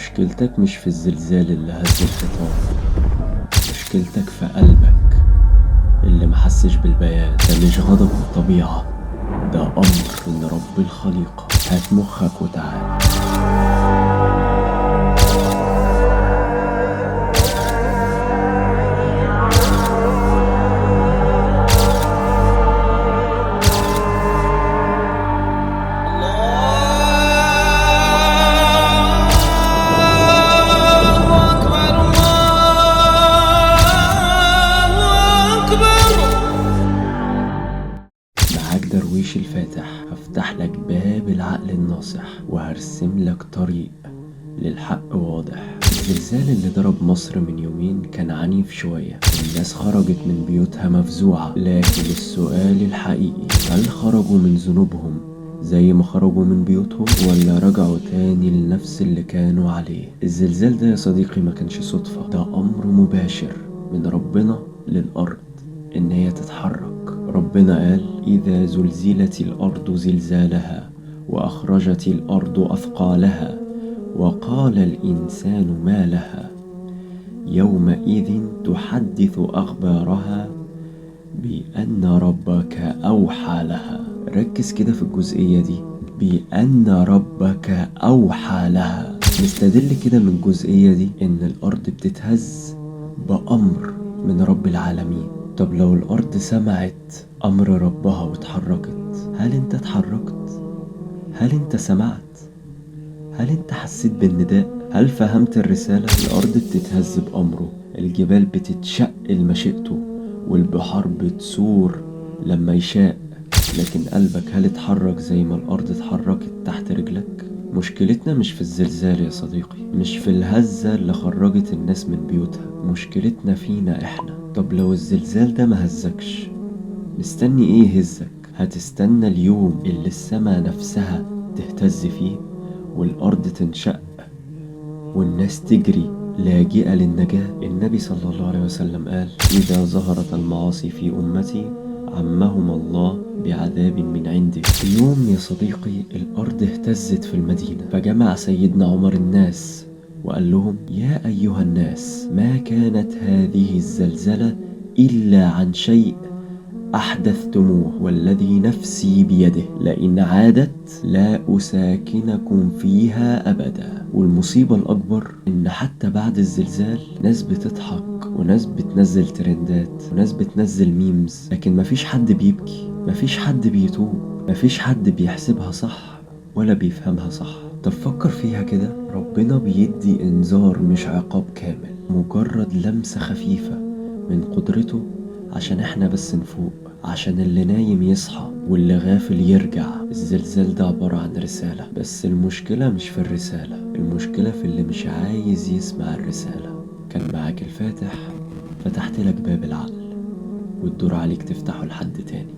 مشكلتك مش في الزلزال اللي هز الحيطان، مشكلتك في قلبك اللي محسش بالبيان. ده مش غضب الطبيعة، ده أمر من رب الخليقة. هات مخك وتعال. معاك درويش الفاتح، هفتح لك باب العقل الناصح وهرسم لك طريق للحق واضح. الزلزال اللي ضرب مصر من يومين كان عنيف شوية، الناس خرجت من بيوتها مفزوعة، لكن السؤال الحقيقي، هل خرجوا من ذنوبهم زي ما خرجوا من بيوتهم، ولا رجعوا تاني لنفس اللي كانوا عليه؟ الزلزال ده يا صديقي ما كانش صدفة، ده أمر مباشر من ربنا للأرض إن هي تتحرك. ربنا قال: إذا زلزلت الأرض زلزالها وأخرجت الأرض أثقالها وقال الإنسان ما لها يومئذ تحدث أخبارها بأن ربك أوحى لها. ركز كده في الجزئية دي، بأن ربك أوحى لها. نستدل كده من الجزئية دي إن الأرض بتتهز بأمر من رب العالمين. طب لو الأرض سمعت أمر ربها واتحركت، هل انت اتحركت؟ هل انت سمعت؟ هل انت حسيت بالنداء؟ هل فهمت الرسالة؟ الأرض بتتهز بأمره، الجبال بتتشق لمشيئته، والبحار بتثور لما يشاء، لكن قلبك هل اتحرك زي ما الأرض اتحركت تحت رجلك؟ مشكلتنا مش في الزلزال يا صديقي، مش في الهزة اللي خرجت الناس من بيوتها، مشكلتنا فينا احنا. طب لو الزلزال ده ما هزكش، مستني ايه يهزك؟ هتستنى اليوم اللي السما نفسها تهتز فيه والأرض تنشق والناس تجري لاجئة للنجاة؟ النبي صلى الله عليه وسلم قال: إذا ظهرت المعاصي في أمتي عمهم الله بعذاب من عنده. يوم يا صديقي الأرض اهتزت في المدينة، فجمع سيدنا عمر الناس وقال لهم: يا أيها الناس، ما كانت هذه الزلزلة إلا عن شيء أحدثتموه، والذي نفسي بيده لئن عادت لا أساكنكم فيها أبدا. والمصيبة الأكبر إن حتى بعد الزلزال ناس بتضحك وناس بتنزل ترندات وناس بتنزل ميمز، لكن مفيش حد بيبكي، مفيش حد بيتوب، مفيش حد بيحسبها صح ولا بيفهمها صح. طب فكر فيها كده، ربنا بيدي إنذار مش عقاب كامل، مجرد لمسة خفيفة من قدرته عشان احنا بس نفوق، عشان اللي نايم يصحى واللي غافل يرجع. الزلزال ده عبارة عن رسالة، بس المشكلة مش في الرسالة، المشكلة في اللي مش عايز يسمع الرسالة. كان معاك الفاتح، فتحت لك باب العقل والدور عليك تفتحه لحد تاني.